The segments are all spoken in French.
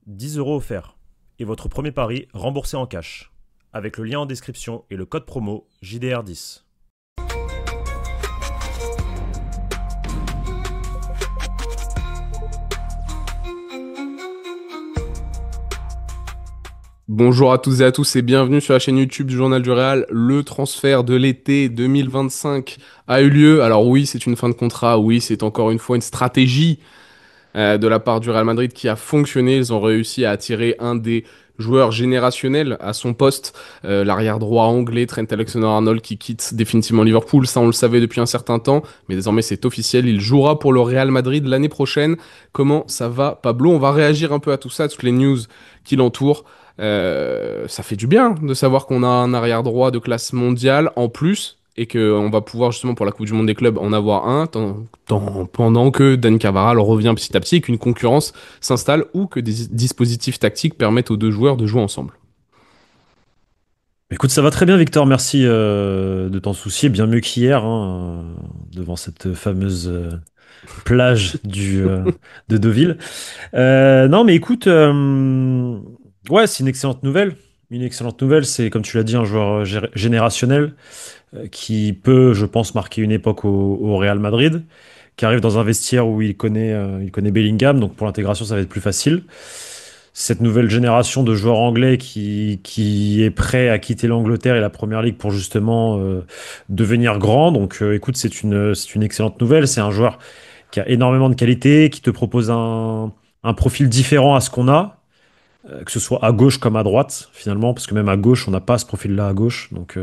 10 € offerts. Et votre premier pari remboursé en cash. Avec le lien en description et le code promo JDR10. Bonjour à toutes et à tous et bienvenue sur la chaîne YouTube du Journal du Real. Le transfert de l'été 2025 a eu lieu. Alors oui, c'est une fin de contrat. Oui, c'est encore une fois une stratégie de la part du Real Madrid qui a fonctionné. Ils ont réussi à attirer un des joueurs générationnels à son poste, l'arrière droit anglais Trent Alexander-Arnold qui quitte définitivement Liverpool. Ça, on le savait depuis un certain temps, mais désormais c'est officiel. Il jouera pour le Real Madrid l'année prochaine. Comment ça va, Pablo? On va réagir un peu à tout ça, à toutes les news qui l'entourent. Ça fait du bien de savoir qu'on a un arrière droit de classe mondiale en plus et qu'on va pouvoir justement pour la Coupe du Monde des clubs en avoir un pendant que Dan Carvajal revient petit à petit et qu'une concurrence s'installe ou que des dispositifs tactiques permettent aux deux joueurs de jouer ensemble. Écoute, ça va très bien, Victor. Merci de t'en soucier, bien mieux qu'hier, hein, devant cette fameuse plage de Deauville. Non, mais écoute, ouais, c'est une excellente nouvelle. Une excellente nouvelle, c'est comme tu l'as dit, un joueur générationnel qui peut, je pense, marquer une époque au Real Madrid, qui arrive dans un vestiaire où il connaît Bellingham, donc pour l'intégration, ça va être plus facile. Cette nouvelle génération de joueurs anglais qui est prêt à quitter l'Angleterre et la Première Ligue pour justement devenir grand. Donc écoute, c'est une excellente nouvelle. C'est un joueur qui a énormément de qualité, qui te propose un profil différent à ce qu'on a, que ce soit à gauche comme à droite, finalement, parce que même à gauche, on n'a pas ce profil-là à gauche. Donc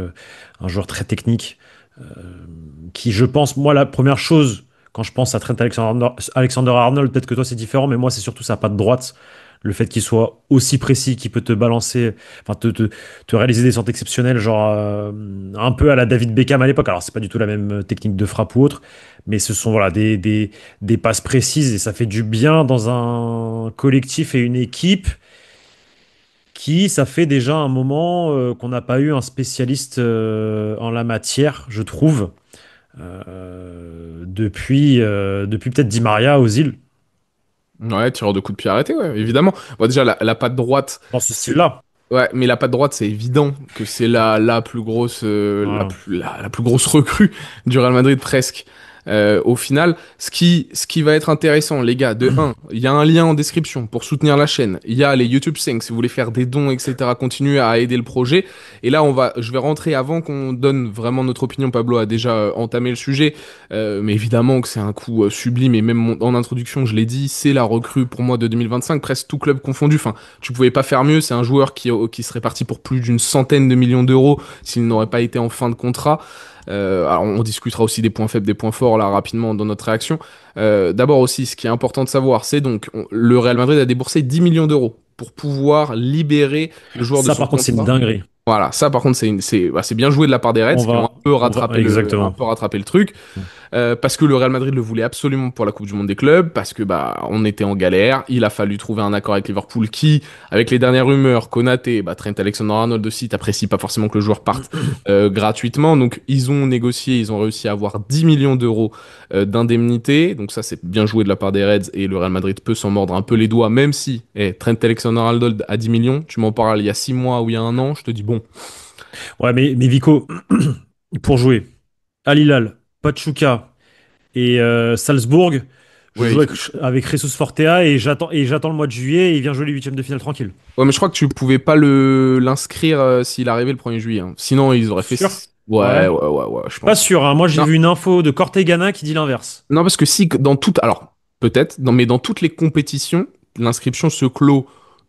un joueur très technique, euh, qui, je pense, moi, la première chose, quand je pense à Trent Alexander-Arnold, peut-être que toi c'est différent, mais moi c'est surtout sa patte droite. Le fait qu'il soit aussi précis, qu'il peut te balancer, enfin te réaliser des centres exceptionnels, genre un peu à la David Beckham à l'époque. Alors c'est pas du tout la même technique de frappe ou autre, mais ce sont voilà des passes précises et ça fait du bien dans un collectif et une équipe qui, ça fait déjà un moment qu'on n'a pas eu un spécialiste en la matière, je trouve, depuis peut-être Di Maria aux îles, Ouais, tireur de coup de pied arrêté, ouais, évidemment. Bon, déjà, la patte droite, dans ce c'est... style-là. Ouais, mais la patte droite, c'est évident que c'est la plus grosse, Voilà. la plus grosse recrue du Real Madrid presque. Au final, ce qui va être intéressant, les gars, de un, il y a un lien en description pour soutenir la chaîne. Il y a les YouTube Sync si vous voulez faire des dons, etc. Continuer à aider le projet. Et là, je vais rentrer avant qu'on donne vraiment notre opinion. Pablo a déjà entamé le sujet, mais évidemment que c'est un coup sublime. Et même en introduction, je l'ai dit, c'est la recrue pour moi de 2025, presque tout club confondu. Enfin, tu pouvais pas faire mieux. C'est un joueur qui serait parti pour plus d'une centaine de millions d'euros s'il n'aurait pas été en fin de contrat. Alors on discutera aussi des points faibles, des points forts là rapidement dans notre réaction. D'abord aussi, ce qui est important de savoir, c'est donc le Real Madrid a déboursé 10 millions d'euros pour pouvoir libérer le joueur de Ça, son par contre, c'est une contrat. dinguerie. Voilà, ça par contre c'est bien joué de la part des On Reds qui ont va, un exactement. peu rattrapé le truc. Parce que le Real Madrid le voulait absolument pour la Coupe du Monde des clubs, parce que bah on était en galère, il a fallu trouver un accord avec Liverpool qui, avec les dernières rumeurs, Konaté, bah, Trent Alexander-Arnold aussi, t'apprécies pas forcément que le joueur parte gratuitement, donc ils ont négocié, ils ont réussi à avoir 10 millions d'euros d'indemnité, donc ça c'est bien joué de la part des Reds et le Real Madrid peut s'en mordre un peu les doigts, même si Trent Alexander-Arnold à 10 millions, tu m'en parles il y a 6 mois ou il y a un an, je te dis bon, Ouais, mais Vico, pour jouer Al Hilal, Pachuca et Salzbourg, je ouais, joue avec Jesus Fortea et j'attends le mois de juillet et il vient jouer les huitièmes de finale tranquille. ouais, mais je crois que tu pouvais pas l'inscrire s'il arrivait le 1er juillet, hein. Sinon, ils auraient fait... Sûr? Ouais, Ouais. ouais, ouais, ouais, je Pas pense. sûr, hein. Moi, j'ai Non, vu une info de Cortegana qui dit l'inverse. non, parce que si, dans toutes... Alors, peut-être, mais dans toutes les compétitions, l'inscription se clôt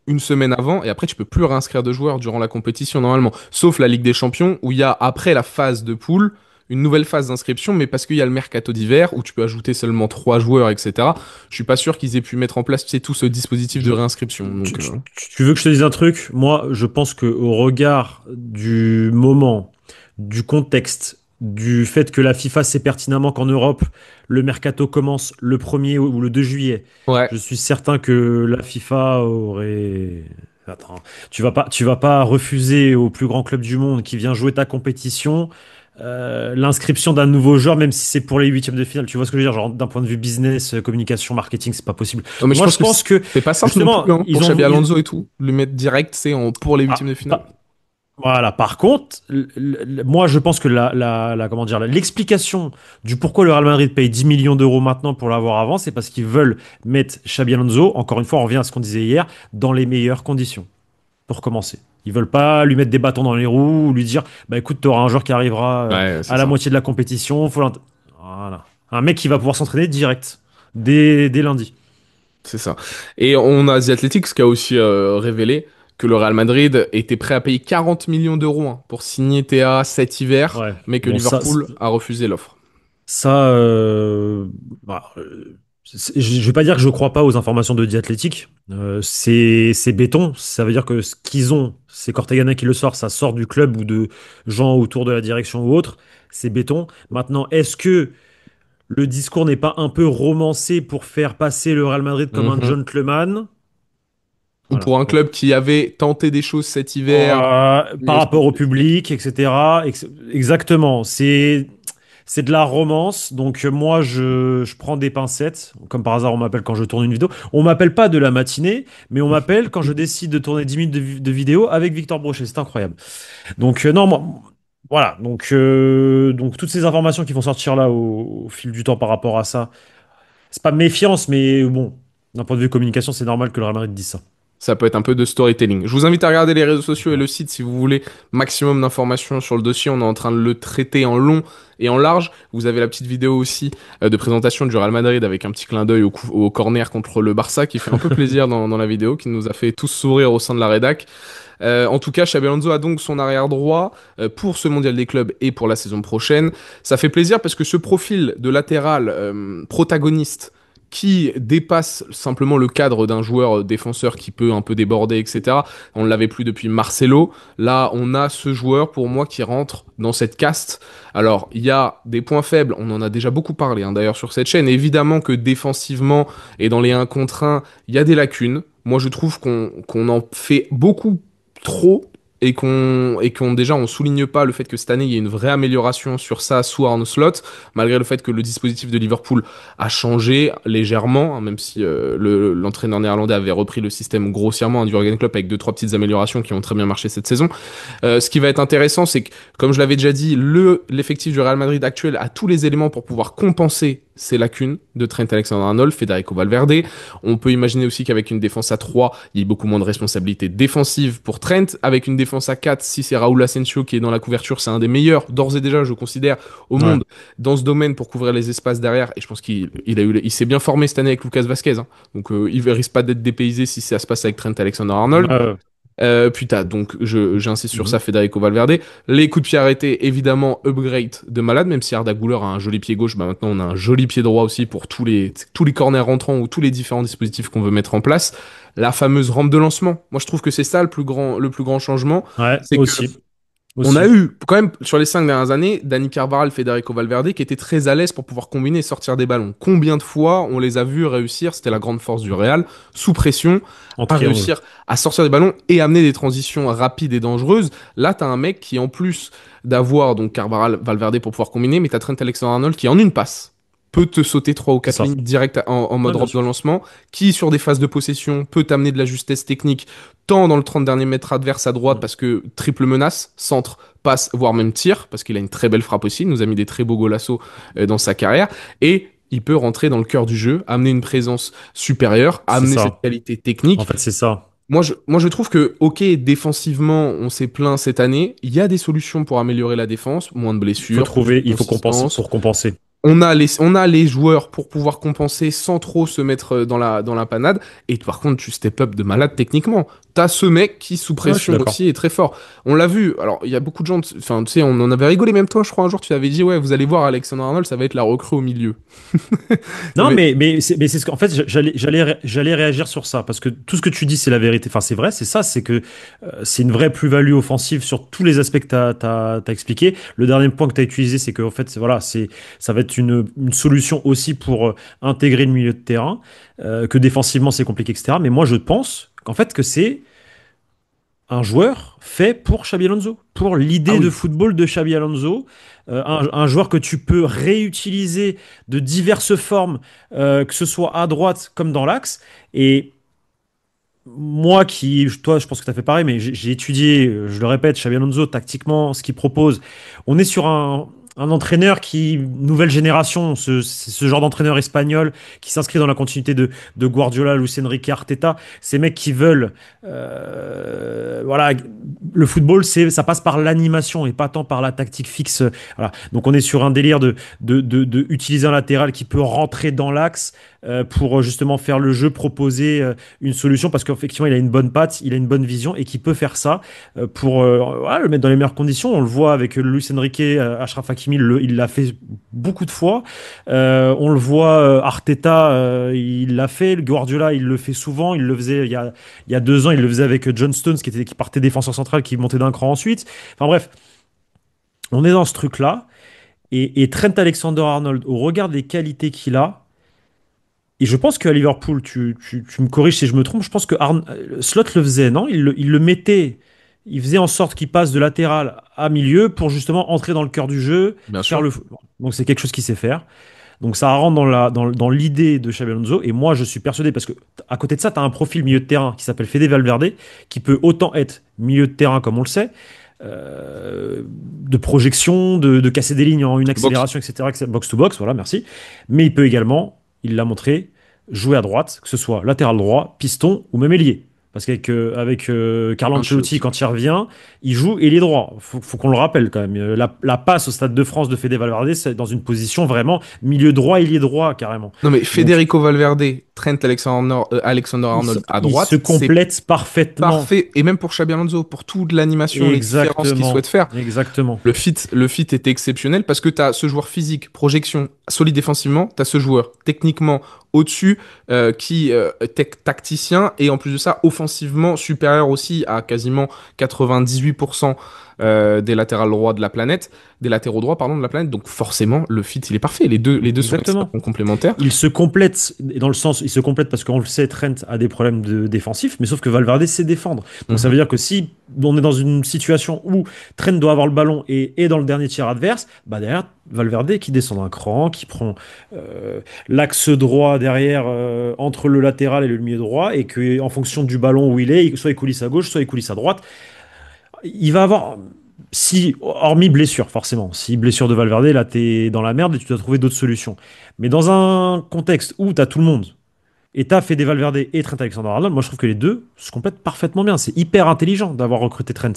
une semaine avant, et après, tu peux plus réinscrire de joueurs durant la compétition, normalement. Sauf la Ligue des Champions, où il y a, après la phase de poule, une nouvelle phase d'inscription, mais parce qu'il y a le mercato d'hiver, où tu peux ajouter seulement 3 joueurs, etc. Je suis pas sûr qu'ils aient pu mettre en place, tu sais, tout ce dispositif de Je- réinscription. tu, Donc, tu- tu veux que je te dise un truc? Moi, je pense que au regard du moment, du contexte, du fait que la FIFA sait pertinemment qu'en Europe, le mercato commence le 1er ou le 2 juillet, ouais. je suis certain que la FIFA aurait... Attends, tu vas pas refuser au plus grand club du monde qui vient jouer ta compétition, l'inscription d'un nouveau joueur, même si c'est pour les huitièmes de finale. Tu vois ce que je veux dire? Genre, d'un point de vue business, communication, marketing, c'est pas possible. Non, mais je Moi, pense je que pense que, c'est pas simple non plus, justement, hein, pour Xabi Alonso et tout. Le mettre direct, c'est pour les huitièmes ah, de finale. voilà. Par contre, moi, je pense que comment dire, l'explication du pourquoi le Real Madrid paye 10 millions d'euros maintenant pour l'avoir avant, c'est parce qu'ils veulent mettre Xabi Alonso, encore une fois, on revient à ce qu'on disait hier, dans les meilleures conditions, pour commencer. Ils veulent pas lui mettre des bâtons dans les roues ou lui dire, bah écoute, tu auras un joueur qui arrivera Ouais, c'est à la ça. moitié de la compétition. Voilà. Un mec qui va pouvoir s'entraîner direct, dès lundi. C'est ça. Et on a The Athletics qui a aussi révélé que le Real Madrid était prêt à payer 40 millions d'euros hein, pour signer Théa cet hiver, Ouais. mais que Bon, Liverpool a refusé l'offre. ça je vais pas dire que je crois pas aux informations de The Athletic. C'est béton. Ça veut dire que ce qu'ils ont, c'est Cortegana qui le sort, ça sort du club ou de gens autour de la direction ou autre. C'est béton. Maintenant, est-ce que le discours n'est pas un peu romancé pour faire passer le Real Madrid comme un Mhm. gentleman? Ou Voilà. pour un Bon. club qui avait tenté des choses cet hiver, Par mais sans rapport au succès. public, etc. Exactement. C'est de la romance. Donc moi, je prends des pincettes. Comme par hasard, on m'appelle quand je tourne une vidéo. On m'appelle pas de la matinée, mais on m'appelle quand je décide de tourner 10 minutes de vidéo avec Victor Brochet. C'est incroyable. Donc non, voilà. Donc toutes ces informations qui vont sortir là au fil du temps par rapport à ça, c'est pas méfiance, mais bon, d'un point de vue communication, c'est normal que le Real Madrid dise ça. Ça peut être un peu de storytelling. Je vous invite à regarder les réseaux sociaux et le site si vous voulez maximum d'informations sur le dossier. On est en train de le traiter en long et en large. Vous avez la petite vidéo aussi de présentation du Real Madrid avec un petit clin d'œil au corner contre le Barça qui fait un peu plaisir dans la vidéo, qui nous a fait tous sourire au sein de la rédac. En tout cas, Xabi Alonso a donc son arrière droit pour ce mondial des clubs et pour la saison prochaine. Ça fait plaisir parce que ce profil de latéral protagoniste qui dépasse simplement le cadre d'un joueur défenseur qui peut un peu déborder, etc. On ne l'avait plus depuis Marcelo. Là, on a ce joueur pour moi qui rentre dans cette caste. Alors, il y a des points faibles, on en a déjà beaucoup parlé hein, d'ailleurs sur cette chaîne. Évidemment que défensivement et dans les 1 contre 1, il y a des lacunes. Moi, je trouve qu'on en fait beaucoup trop et qu'on déjà on souligne pas le fait que cette année il y a une vraie amélioration sur ça sous Arne Slot malgré le fait que le dispositif de Liverpool a changé légèrement hein, même si l'entraîneur néerlandais avait repris le système grossièrement hein, du Jurgen Klopp avec deux trois petites améliorations qui ont très bien marché cette saison. Ce qui va être intéressant c'est que comme je l'avais déjà dit l'effectif du Real Madrid actuel a tous les éléments pour pouvoir compenser ces lacunes de Trent Alexander-Arnold, Federico Valverde. On peut imaginer aussi qu'avec une défense à 3, il y ait beaucoup moins de responsabilités défensives pour Trent. Avec une défense à 4, si c'est Raúl Asensio qui est dans la couverture, c'est un des meilleurs, d'ores et déjà, je considère, au Ouais. monde dans ce domaine pour couvrir les espaces derrière. Et je pense qu'il s'est bien formé cette année avec Lucas Vasquez. Hein. Donc il ne risque pas d'être dépaysé si ça se passe avec Trent Alexander-Arnold. Ouais. Puis t'as donc, j'insiste sur ça, Mhm. Federico Valverde. Les coups de pied arrêtés, évidemment, upgrade de malade, même si Arda Güler a un joli pied gauche, bah maintenant on a un joli pied droit aussi pour tous les corners rentrants ou tous les différents dispositifs qu'on veut mettre en place. La fameuse rampe de lancement. Moi je trouve que c'est ça le plus grand changement. Ouais, C'est que aussi. on a Aussi. eu, quand même, sur les 5 dernières années, Dani Carvajal, Federico Valverde, qui étaient très à l'aise pour pouvoir combiner et sortir des ballons. Combien de fois on les a vus réussir, c'était la grande force du Real, sous pression, En à triangle. réussir à sortir des ballons et amener des transitions rapides et dangereuses. Là, t'as un mec qui, en plus d'avoir donc Carvajal, Valverde pour pouvoir combiner, mais t'as Trent Alexander-Arnold qui, en une passe, peut te sauter 3 ou C'est 4 ça. lignes direct en Ouais, mode bien drop de sûr. lancement, qui, sur des phases de possession, peut t'amener de la justesse technique, tant dans le 30 derniers mètres adverse à droite, Mm. parce que triple menace, centre, passe, voire même tir, parce qu'il a une très belle frappe aussi, il nous a mis des très beaux golassos dans sa carrière, et il peut rentrer dans le cœur du jeu, amener une présence supérieure, C'est amener cette ça. qualité En technique. fait, c'est ça. Moi, je trouve que, ok, défensivement, on s'est plaint cette année. Il y a des solutions pour améliorer la défense, moins de Il faut blessures, plus de trouver, il faut compenser consistance. pour compenser. On a les joueurs pour pouvoir compenser sans trop se mettre dans la panade. Et par contre, tu step up de malade techniquement. T'as ce mec qui, sous Ouais, je suis pression d'accord. aussi, est très fort. On l'a vu. Alors, il y a beaucoup de gens, enfin, tu sais, on en avait rigolé, même toi, je crois, un jour, tu avais dit, ouais, vous allez voir Alexander Arnold, ça va être la recrue au milieu. Non, Mais mais c'est ce qu'en fait, j'allais réagir sur ça parce que tout ce que tu dis, c'est la vérité. Enfin, c'est vrai, c'est ça. C'est que c'est une vraie plus-value offensive sur tous les aspects que t'as expliqué. Le dernier point que tu as utilisé, c'est que, en fait, voilà, ça va être une solution aussi pour intégrer le milieu de terrain, que défensivement, c'est compliqué, etc. Mais moi, je pense qu'en fait, que c'est un joueur fait pour Xabi Alonso, pour Ah l'idée de oui, football de Xabi Alonso, un joueur que tu peux réutiliser de diverses formes, que ce soit à droite comme dans l'axe. Et moi toi, je pense que tu as fait pareil, mais j'ai étudié, je le répète, Xabi Alonso, tactiquement, ce qu'il propose. On est sur un entraîneur qui, nouvelle génération, ce genre d'entraîneur espagnol qui s'inscrit dans la continuité de Guardiola, Luis Enrique, Arteta, ces mecs qui veulent, voilà, le football, ça passe par l'animation et pas tant par la tactique fixe. Voilà. Donc on est sur un délire de utiliser un latéral qui peut rentrer dans l'axe pour justement faire le jeu, proposer une solution parce qu'effectivement il a une bonne patte, il a une bonne vision et qui peut faire ça pour voilà, le mettre dans les meilleures conditions. On le voit avec Luis Enrique, Achraf Hakimi, il l'a fait beaucoup de fois. On le voit, Arteta, il l'a fait. Le Guardiola, il le fait souvent. Il le faisait il y a 2 ans, il le faisait avec John Stones qui partait défenseur central, qui montait d'un cran ensuite. Enfin bref, on est dans ce truc-là. Et Trent Alexander-Arnold, au regard des qualités qu'il a, et je pense qu'à Liverpool, tu me corriges si je me trompe, je pense que Slot le faisait, non? Il le mettait, il faisait en sorte qu'il passe de latéral à milieu pour justement entrer dans le cœur du jeu, bien faire sûr. le. Donc c'est quelque chose qu'il sait faire. Donc ça rentre dans l'idée de Xabi Alonso. Et moi, je suis persuadé, parce que à côté de ça, tu as un profil milieu de terrain qui s'appelle Fede Valverde, qui peut autant être milieu de terrain, comme on le sait, de projection, de casser des lignes en une Box. accélération, etc. Box to box, voilà, merci. Mais il peut également, il l'a montré, jouer à droite, que ce soit latéral droit, piston ou même ailier. Parce qu'avec Carlo Ancelotti, Ancelotti. quand il revient, il joue ailier droit. Faut qu'on le rappelle quand même. La passe au Stade de France de Fede Valverde, c'est dans une position vraiment milieu droit, ailier droit, carrément. Non mais Donc, Federico Valverde, Trent Alexander-Arnold à il se droite, c'est complète parfaitement. parfait. Et même pour Xabi Alonso, pour toute l'animation, les différences qu'il souhaite Exactement. faire. Exactement. Le fit est exceptionnel parce que tu as ce joueur physique, projection, solide défensivement, tu as ce joueur techniquement au-dessus qui tacticien et en plus de ça offensivement supérieur aussi à quasiment 98% des latérales droits de la planète, des latéraux droits pardon de la planète. Donc forcément le fit il est parfait. Les deux sont Exactement. extrêmement complémentaires. Il se complète, dans le sens, il se complète parce qu'on le sait, Trent a des problèmes défensifs, mais sauf que Valverde sait défendre. Donc ça Mhm. veut dire que si on est dans une situation où Trent doit avoir le ballon et est dans le dernier tiers adverse, bah derrière, Valverde qui descend d'un cran, qui prend l'axe droit derrière entre le latéral et le milieu droit, et que en fonction du ballon où il est, soit il coulisse à gauche, soit il coulisse à droite, il va avoir. Si, hormis blessure, forcément. Si blessure de Valverde, là, t'es dans la merde et tu dois trouver d'autres solutions. Mais dans un contexte où t'as tout le monde, et t'as fait des Valverde et Trent Alexander-Arnold, moi je trouve que les deux se complètent parfaitement bien. C'est hyper intelligent d'avoir recruté Trent,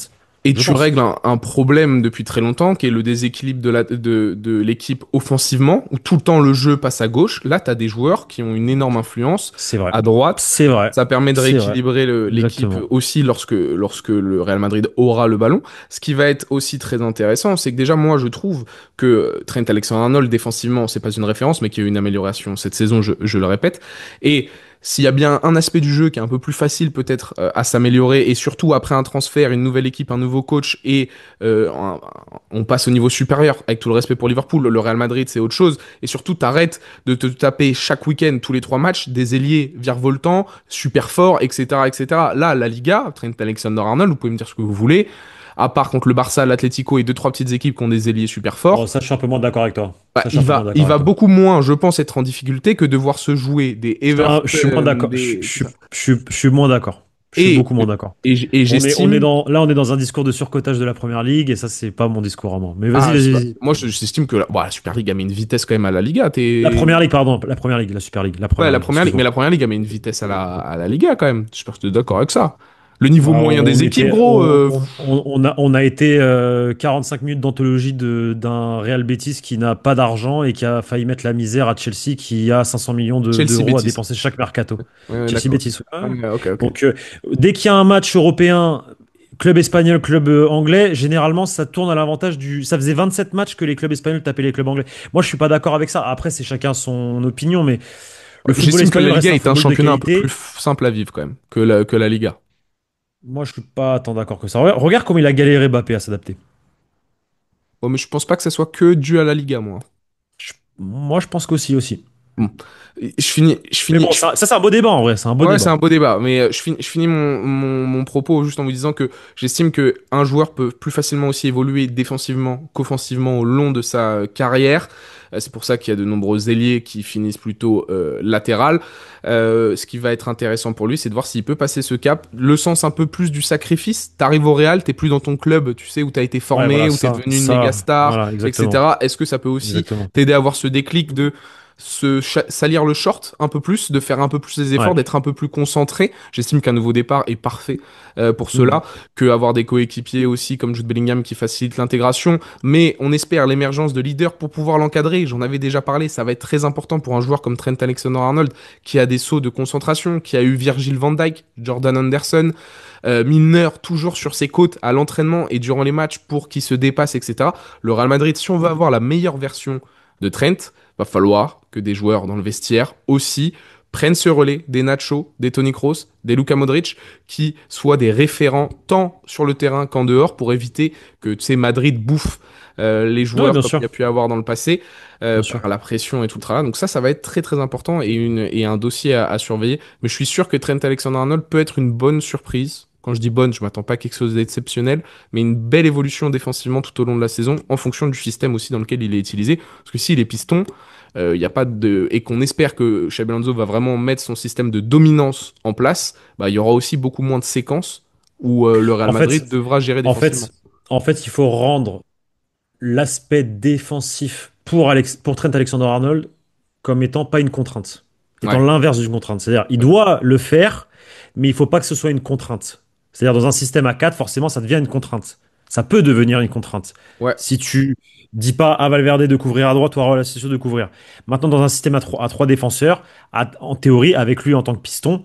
Et je tu pense. règles un problème depuis très longtemps, qui est le déséquilibre de l'équipe offensivement, où tout le temps le jeu passe à gauche. Là, tu as des joueurs qui ont une énorme influence C'est vrai. à droite. C'est vrai. Ça permet de C'est vrai. rééquilibrer l'équipe Exactement. aussi lorsque le Real Madrid aura le ballon. Ce qui va être aussi très intéressant, c'est que déjà, moi, je trouve que Trent Alexander-Arnold, défensivement, c'est pas une référence, mais qu'il y a eu une amélioration cette saison, je le répète. Et s'il y a bien un aspect du jeu qui est un peu plus facile peut-être à s'améliorer, et surtout après un transfert, une nouvelle équipe, un nouveau coach, et on passe au niveau supérieur, avec tout le respect pour Liverpool, le Real Madrid c'est autre chose, et surtout t'arrêtes de te taper chaque week-end, tous les 3 matchs, des ailiers virevoltants, super forts, etc., etc. Là, la Liga, Trent Alexander-Arnold, vous pouvez me dire ce que vous voulez, à part contre le Barça, l'Atlético et deux, trois petites équipes qui ont des ailiers super Bon, forts, ça, je suis un peu moins d'accord avec toi. bah, Ça, je suis il un peu moins va, il d'accord avec va toi. beaucoup moins, je pense, être en difficulté que de voir se jouer des Je suis moins Everton, d'accord. Je suis moins d'accord. Je suis et, beaucoup moins d'accord. et j'estime, Là, on est dans un discours de surcotage de la première ligue et ça, c'est pas mon discours à moi. Mais vas-y, ah, vas-y, vas-y. moi j'estime que la Super League a mis une vitesse quand même à la Liga. La première ligue, pardon, la première ligue, la Super League, la Ouais, première la ligue, première ligue, mais excuse-moi. la première ligue a mis une vitesse à la Liga quand même. J'espère que tu es d'accord avec ça. Le niveau Bah, moyen des équipes, gros. on a été 45 minutes d'anthologie d'un Real Betis qui n'a pas d'argent et qui a failli mettre la misère à Chelsea qui a 500 millions Chelsea d'euros à Betis. dépenser chaque mercato. Ouais, ouais, Chelsea d'accord. Betis. Ouais. Ouais, ok, ok. Donc, dès qu'il y a un match européen, club espagnol, club anglais, généralement, ça tourne à l'avantage du. Ça faisait 27 matchs que les clubs espagnols tapaient les clubs anglais. Moi, je suis pas d'accord avec ça. Après, c'est chacun son opinion, mais le football J'estime que la espagnol reste Liga un est un football de championnat un peu plus qualité. simple à vivre quand même que la Liga. Moi, je suis pas tant d'accord que ça. Regarde comme il a galéré Mbappé à s'adapter. Bon, mais je pense pas que ça soit que dû à la Liga, moi. Moi, je pense qu'aussi aussi. Bon. Je finis, je Mais finis, bon, ça c'est un beau débat en vrai, c'est un beau Ouais, c'est débat. un beau débat, mais je finis mon propos juste en vous disant que j'estime que un joueur peut plus facilement aussi évoluer défensivement qu'offensivement au long de sa carrière. C'est pour ça qu'il y a de nombreux ailiers qui finissent plutôt latéral. Ce qui va être intéressant pour lui, c'est de voir s'il peut passer ce cap. Le sens un peu plus du sacrifice. T'arrives au Real, t'es plus dans ton club, tu sais, où t'as été Ouais, formé, voilà, où t'es devenu une méga ça, star, voilà, exactement, etc. Est-ce que ça peut aussi exactement. t'aider à avoir ce déclic de salir le short un peu plus, de faire un peu plus les efforts, Ouais. d'être un peu plus concentré. J'estime qu'un nouveau départ est parfait pour cela, Mhm. que avoir des coéquipiers aussi comme Jude Bellingham qui facilite l'intégration. Mais on espère l'émergence de leaders pour pouvoir l'encadrer. J'en avais déjà parlé, ça va être très important pour un joueur comme Trent Alexander-Arnold qui a des sauts de concentration, qui a eu Virgil van Dijk, Jordan Anderson. Milner toujours sur ses côtes à l'entraînement et durant les matchs pour qu'il se dépasse, etc. Le Real Madrid, si on veut avoir la meilleure version de Trent, va falloir que des joueurs dans le vestiaire aussi prennent ce relais des Nacho, des Toni Kroos, des Luka Modric, qui soient des référents tant sur le terrain qu'en dehors pour éviter que tu sais, Madrid bouffe les Ouais, joueurs bien comme il sûr, y a pu avoir dans le passé bien sûr. par la pression et tout le travail. Donc ça va être très très important et un dossier à surveiller. Mais je suis sûr que Trent Alexander-Arnold peut être une bonne surprise. Quand je dis bonne, je m'attends pas à quelque chose d'exceptionnel, mais une belle évolution défensivement tout au long de la saison, en fonction du système aussi dans lequel il est utilisé. Parce que s'il est piston, il y a pas de et qu'on espère que Xabi Alonso va vraiment mettre son système de dominance en place, bah, il y aura aussi beaucoup moins de séquences où le Real En Madrid fait, devra gérer en défensivement. fait, en fait, il faut rendre l'aspect défensif pour Trent Alexander-Arnold comme étant pas une contrainte, étant Ouais, l'inverse d'une contrainte. C'est-à-dire, il ouais, doit le faire, mais il faut pas que ce soit une contrainte. C'est-à-dire, dans un système à 4, forcément, ça devient une contrainte. Ça peut devenir une contrainte. ouais. Si tu dis pas à Valverde de couvrir à droite, tu auras la session de couvrir. Maintenant, dans un système à 3 défenseurs, en théorie, avec lui en tant que piston,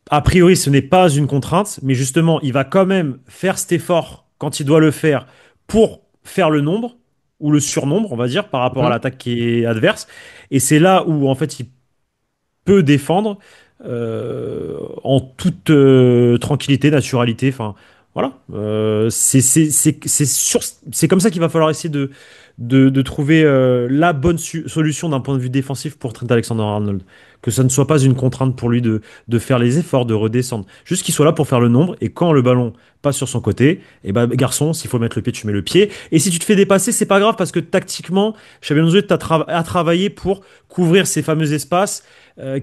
a priori, ce n'est pas une contrainte, mais justement, il va quand même faire cet effort quand il doit le faire pour faire le nombre ou le surnombre, on va dire, par rapport à Mhm. l'attaque qui est adverse. Et c'est là où, en fait, il peut défendre en toute tranquillité, naturalité. Enfin, voilà. C'est comme ça qu'il va falloir essayer de trouver la bonne solution d'un point de vue défensif pour Trent Alexander-Arnold. Que ça ne soit pas une contrainte pour lui de faire les efforts, de redescendre. Juste qu'il soit là pour faire le nombre. Et quand le ballon passe sur son côté, et ben garçon, s'il faut mettre le pied, tu mets le pied. Et si tu te fais dépasser, c'est pas grave parce que tactiquement, Xabi Alonso a travaillé pour couvrir ces fameux espaces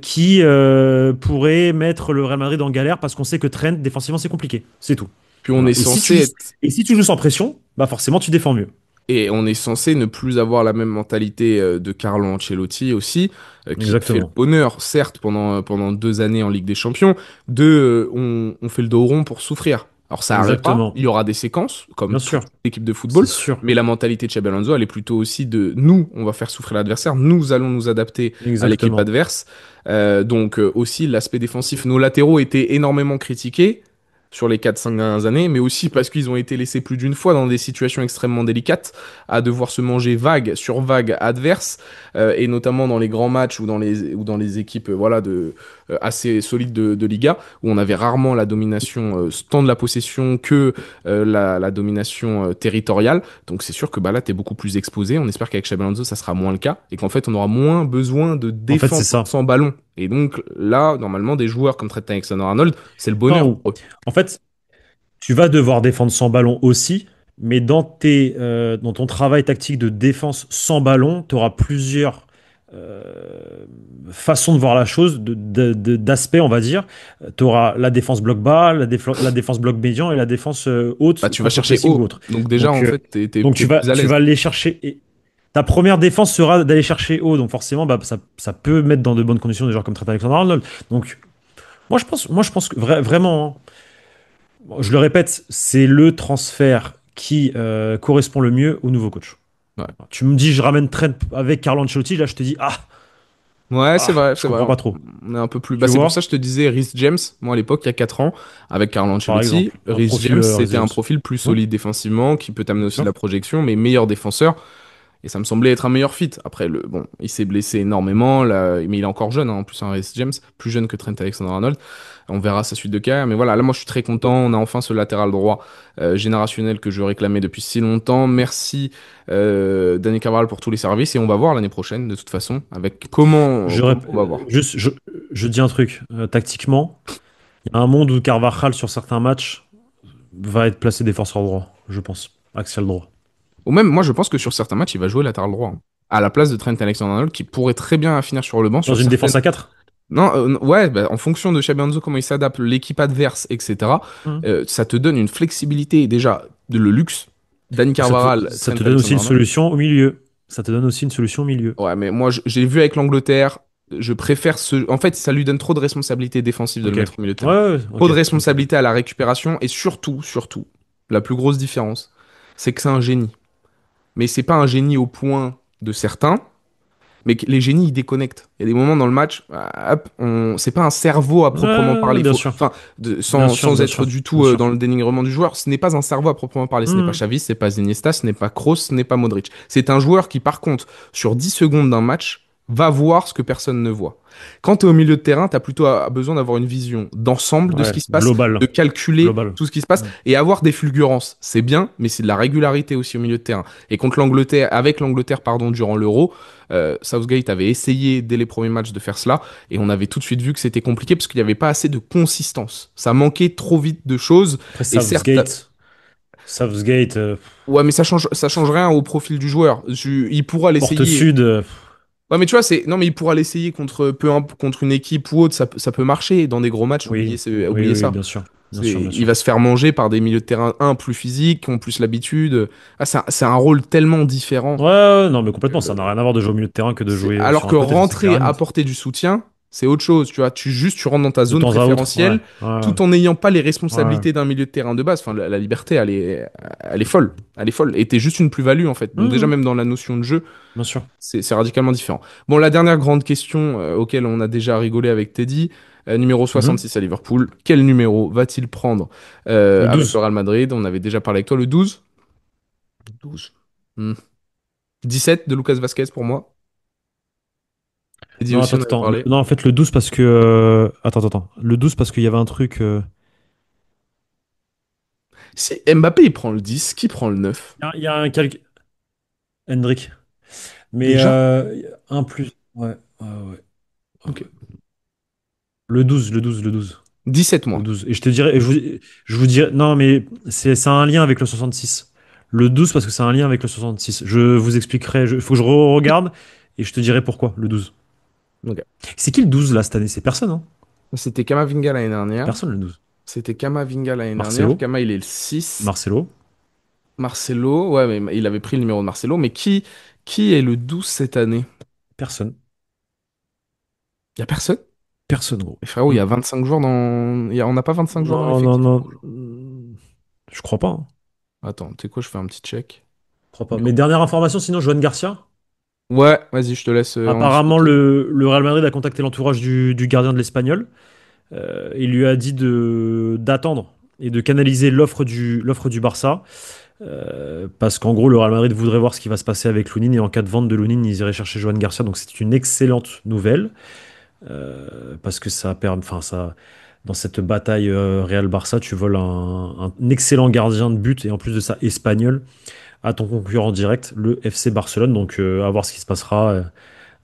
qui pourrait mettre le Real Madrid en galère parce qu'on sait que Trent, défensivement, c'est compliqué. C'est tout. Puis on Voilà. est censé être Et si tu joues sans pression, bah forcément, tu défends mieux. Et on est censé ne plus avoir la même mentalité de Carlo Ancelotti aussi, qui a fait le Exactement. bonheur, certes, pendant 2 années en Ligue des Champions, on fait le dos rond pour souffrir. Alors ça arrivera, Exactement. il y aura des séquences, comme Bien toute sûr. équipe de C'est football, sûr. mais la mentalité de Xabi Alonso, elle est plutôt aussi de nous, on va faire souffrir l'adversaire, nous allons nous adapter à l'équipe Exactement. adverse. Donc aussi l'aspect défensif, nos latéraux étaient énormément critiqués sur les 4 5 dernières années, mais aussi parce qu'ils ont été laissés plus d'une fois dans des situations extrêmement délicates, à devoir se manger vague sur vague adverse, et notamment dans les grands matchs ou dans les équipes voilà, assez solides de Liga, où on avait rarement la domination tant de la possession que la domination territoriale. Donc c'est sûr que bah, là, tu es beaucoup plus exposé. On espère qu'avec Xabi Alonso, ça sera moins le cas, et qu'en fait, on aura moins besoin de En fait, c'est défendre ça. sans ballon. Et donc là, normalement, des joueurs comme Trent Alexander-Arnold, c'est le Non, bonheur ou pour eux. en fait, tu vas devoir défendre sans ballon aussi, mais dans ton travail tactique de défense sans ballon, tu auras plusieurs façons de voir la chose, d'aspects, on va dire. Tu auras la défense bloc bas, la défense bloc médian et la défense haute Bah, tu vas chercher contre-pressing ou haut. autre. Donc déjà, Donc, en euh, fait, t'es donc plus à tu vas l'aise. aller chercher. Et ta première défense sera d'aller chercher haut, donc forcément, bah, ça peut mettre dans de bonnes conditions des joueurs comme Trent Alexander-Arnold. Donc, moi, je pense que vraiment, hein, je le répète, c'est le transfert qui correspond le mieux au nouveau coach. Ouais, Tu me dis, je ramène Trent avec Carlo Ancelotti, là je te dis, ouais, c'est vrai, je c'est vrai. comprends pas trop. On est un peu plus. Bah, Tu c'est pour ça que vois? je te disais Rhys James, moi à l'époque, il y a 4 ans, avec Carlo Par Ancelotti. exemple, un Rhys profil James, Reece c'était un James. profil plus Ouais, solide défensivement, qui peut t'amener bien aussi de sûr. la projection, mais meilleur défenseur. Et ça me semblait être un meilleur fit. Après, bon, il s'est blessé énormément, là, mais il est encore jeune, hein, en plus, un Reece James, plus jeune que Trent Alexander-Arnold. On verra sa suite de carrière. Mais voilà, là, moi, je suis très content. On a enfin ce latéral droit générationnel que je réclamais depuis si longtemps. Merci, Danny Carvajal, pour tous les services. Et on va voir l'année prochaine, de toute façon, avec comment on va voir. Juste, je dis un truc. Tactiquement, il y a un monde où Carvajal, sur certains matchs, va être placé défenseur droit, je pense. Axial droit. Ou même, moi, je pense que sur certains matchs, il va jouer latéral droit, hein, à la place de Trent Alexander-Arnold, qui pourrait très bien finir sur le banc Dans sur une certaines. défense à 4. Non, ouais, bah, en fonction de Xabi Alonso, comment il s'adapte, l'équipe adverse, etc., ça te donne une flexibilité, déjà, de le luxe. Dani Carvajal, Ça Trent te donne aussi une Alexander-Arnold. solution au milieu. Ça te donne aussi une solution au milieu. Ouais, mais moi, j'ai vu avec l'Angleterre, je préfère ce. En fait, ça lui donne trop de responsabilités défensives de le Ok. mettre au milieu de Ouais, terrain. ouais, Trop de ok, ok. responsabilités à la récupération, et surtout, la plus grosse différence, c'est que c'est un génie. Mais c'est pas un génie au point de certains. Mais que les génies, ils déconnectent. Il y a des moments dans le match, hop, c'est pas un cerveau à proprement Ouais, parler. bien sûr. Enfin, Bien sûr, sans bien être sûr. du Bien tout sûr. dans le dénigrement du joueur, ce n'est pas un cerveau à proprement parler. Ce n'est pas Hmm. Xavi, ce n'est pas Iniesta, ce n'est pas Kroos, ce n'est pas Modric. C'est un joueur qui, par contre, sur 10 secondes d'un match, va voir ce que personne ne voit. Quand tu es au milieu de terrain, tu as plutôt besoin d'avoir une vision d'ensemble de ce Ouais, qui se passe, global. de calculer Global. tout ce qui se passe Hmm. et avoir des fulgurances. C'est bien, mais c'est de la régularité aussi au milieu de terrain. Et contre l'Angleterre, avec l'Angleterre, pardon, durant l'Euro, Southgate avait essayé dès les premiers matchs de faire cela et on avait tout de suite vu que c'était compliqué parce qu'il n'y avait pas assez de consistance. Ça manquait trop vite de choses Après, et certes, Southgate, ouais, mais ça change rien au profil du joueur. Il pourra Porte l'essayer. Sud. Ouais, mais tu vois, non, mais il pourra l'essayer contre une équipe ou autre, ça peut marcher. Dans des gros matchs, Oui, oui, oubliez oui, ça. bien sûr. Bien sûr, bien Il sûr. va se faire manger par des milieux de terrain, un, plus physiques, qui ont plus l'habitude. Ah, c'est un rôle tellement différent. Ouais, ouais, non, mais complètement, ça n'a rien à voir de jouer au milieu de terrain que de jouer Alors sur un que côté, ça c'est clair rentrer, et net. apporter du soutien, c'est autre chose. Tu vois, tu rentres dans ta De zone temps à autre, ouais. préférentielle Ouais, tout en n'ayant pas les ouais. responsabilités d'un milieu de terrain de base. Enfin, la liberté, elle est folle. Elle est folle. Et t'es juste une plus-value, en fait. Donc, déjà, Mhm, même dans la notion de jeu, bien sûr. c'est radicalement différent. Bon, la dernière grande question auquel on a déjà rigolé avec Teddy, numéro Mhm. 66 à Liverpool. Quel numéro va-t-il prendre Le avec le 12. Real Madrid? On avait déjà parlé avec toi, le 12. 12. Hmm. 17 de Lucas Vasquez pour moi. Teddy Non, aussi, attends, on avait attends. parlé. Non, en fait, le 12 parce que. Attends, attends. Le 12 parce qu'il y avait un truc. Si Mbappé, il prend le 10, qui prend le 9? Il y a un calque. Hendrik. Mais Déjà? un plus. Ouais, ouais, ouais. Ok. Le 12, le 12, le 12. 17 Le mois. 12. Et je te dirais. Je vous dirais. Non, mais ça a un lien avec le 66. Le 12 parce que c'est un lien avec le 66. Je vous expliquerai. Il faut que je regarde et je te dirai pourquoi, le 12. Ok. C'est qui le 12 là cette année? C'est personne, hein? C'était Kamavinga l'année dernière. Personne le 12. C'était Kamavinga l'année dernière. Marcelo. Kama, il est le 6. Marcelo. Marcelo, ouais, mais il avait pris le numéro de Marcelo. Mais qui est le 12 cette année? Personne. Il y a personne? Personne, gros. Mais frérot, il y Hmm. a 25 joueurs on n'a pas 25 joueurs dans Non, non, l'effectif non. rouge. Je crois pas, hein. Attends, tu sais quoi, je fais un petit check. Je crois pas. Mais dernière information, sinon, Joan Garcia. Ouais, vas-y, je te laisse en Apparemment, discuter. le Real Madrid a contacté l'entourage du gardien de l'Espagnol. Il lui a dit d'attendre et de canaliser l'offre du Barça. Parce qu'en gros, le Real Madrid voudrait voir ce qui va se passer avec Lunin. Et en cas de vente de Lunin, ils iraient chercher Joan Garcia. Donc c'est une excellente nouvelle. Parce que ça permet, enfin, ça, dans cette bataille Real-Barça, tu voles un excellent gardien de but et en plus de ça, espagnol, à ton concurrent direct, le FC Barcelone. Donc, à voir ce qui se passera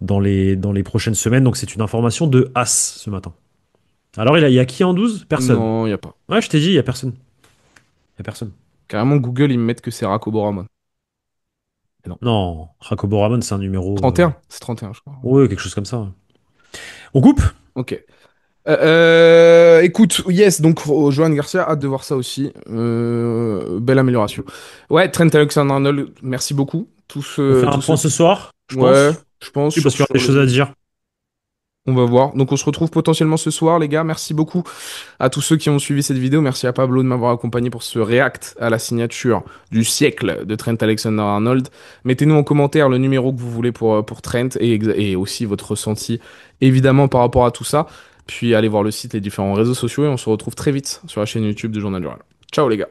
dans les prochaines semaines. Donc, c'est une information de As ce matin. Alors, il y a qui en 12? Personne. Non, il n'y a pas. Ouais, je t'ai dit, il y a personne. Il y a personne. Carrément, Google, ils me mettent que c'est Racco Ramon. Mais non. Non, Jacobo Ramon, c'est un numéro. 31? C'est 31, je crois. Ouais, quelque chose comme ça. On coupe? Ok. Écoute, yes, donc Johan Garcia, hâte de voir ça aussi. Belle amélioration. Ouais, Trent Alexander-Arnold, merci beaucoup. On fait un Tout point ce... ce soir, je Ouais, pense. je pense Oui, parce qu'il y aura sur des choses à le... dire. On va voir. Donc on se retrouve potentiellement ce soir, les gars. Merci beaucoup à tous ceux qui ont suivi cette vidéo. Merci à Pablo de m'avoir accompagné pour ce react à la signature du siècle de Trent Alexander-Arnold. Mettez-nous en commentaire le numéro que vous voulez pour Trent et aussi votre ressenti, évidemment, par rapport à tout ça. Puis allez voir le site, les différents réseaux sociaux et on se retrouve très vite sur la chaîne YouTube du Journal du Real. Ciao les gars.